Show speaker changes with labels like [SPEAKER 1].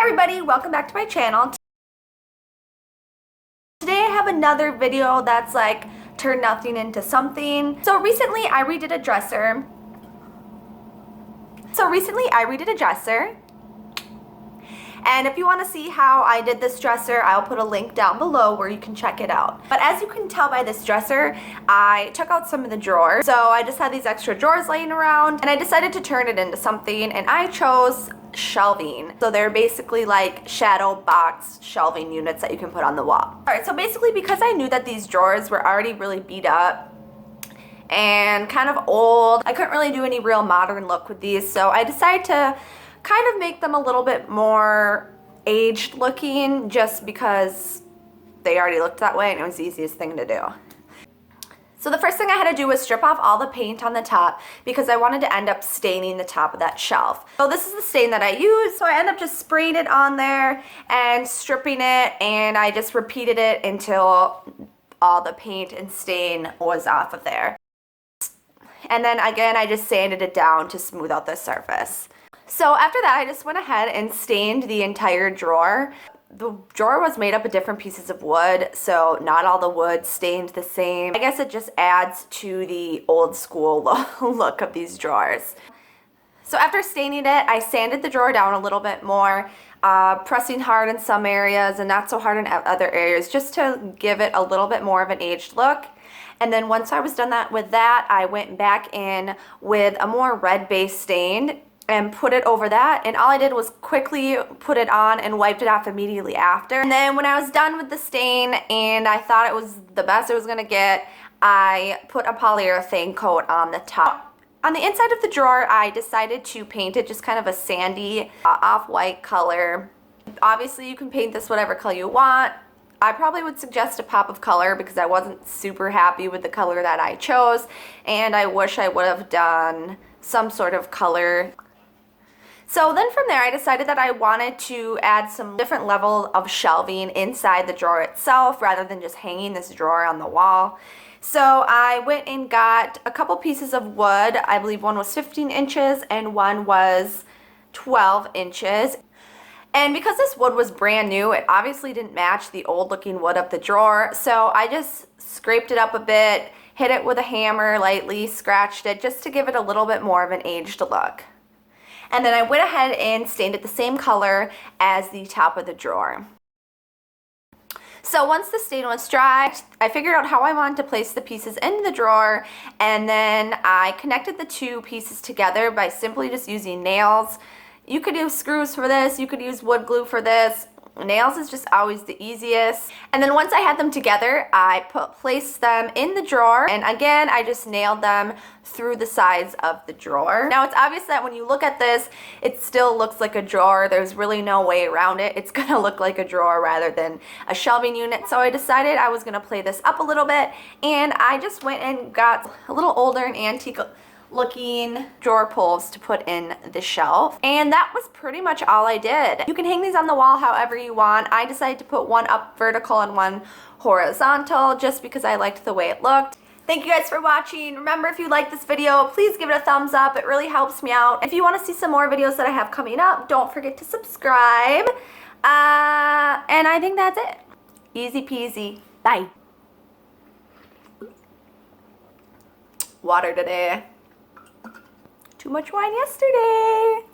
[SPEAKER 1] everybody, welcome back to my channel. Today I have another video that's like turn nothing into something. So recently I redid a dresser. And if you want to see how I did this dresser, I'll put a link down below where you can check it out. But as you can tell by this dresser, I took out some of the drawers. So I just had these extra drawers laying around and I decided to turn it into something, and I chose shelving. So they're basically like shadow box shelving units that you can put on the wall. Alright, so basically because I knew that these drawers were already really beat up and kind of old, I couldn't really do any real modern look with these, so I decided to kind of make them a little bit more aged looking just because they already looked that way and it was the easiest thing to do. So the first thing I had to do was strip off all the paint on the top because I wanted to end up staining the top of that shelf. So this is the stain that I used, so I ended up just spraying it on there and stripping it, and I just repeated it until all the paint and stain was off of there. And then again, I just sanded it down to smooth out the surface. So after that, I just went ahead and stained the entire drawer. The drawer was made up of different pieces of wood, so not all the wood stained the same. I guess it just adds to the old school look of these drawers. So after staining it, I sanded the drawer down a little bit more, pressing hard in some areas and not so hard in other areas, just to give it a little bit more of an aged look. And then once I was done with that, I went back in with a more red-based stain and put it over that, and all I did was quickly put it on and wiped it off immediately after. And then when I was done with the stain and I thought it was the best it was gonna get, I put a polyurethane coat on the top. On the inside of the drawer, I decided to paint it just kind of a sandy off-white color. Obviously you can paint this whatever color you want. I probably would suggest a pop of color because I wasn't super happy with the color that I chose, and I wish I would have done some sort of color. So then from there, I decided that I wanted to add some different level of shelving inside the drawer itself rather than just hanging this drawer on the wall. So I went and got a couple pieces of wood. I believe one was 15 inches and one was 12 inches. And because this wood was brand new, it obviously didn't match the old looking wood of the drawer. So I just scraped it up a bit, hit it with a hammer lightly, scratched it just to give it a little bit more of an aged look. And then I went ahead and stained it the same color as the top of the drawer. So once the stain was dry, I figured out how I wanted to place the pieces in the drawer, and then I connected the two pieces together by simply just using nails. You could use screws for this, you could use wood glue for this. Nails is just always the easiest. And then once I had them together, I placed them in the drawer, and again I just nailed them through the sides of the drawer. Now it's obvious that when you look at this, it still looks like a drawer. There's really no way around it. It's gonna look like a drawer rather than a shelving unit. So I decided I was gonna play this up a little bit, and I just went and got a little older and antique looking drawer pulls to put in the shelf, and that was pretty much all I did. You can hang these on the wall however you want. I decided to put one up vertical and one horizontal just because I liked the way it looked. Thank you guys for watching. Remember, if you like this video, please give it a thumbs up. It really helps me out. If you want to see some more videos that I have coming up, don't forget to subscribe. And I think that's it. Easy peasy. Bye. Water today. Too much wine yesterday.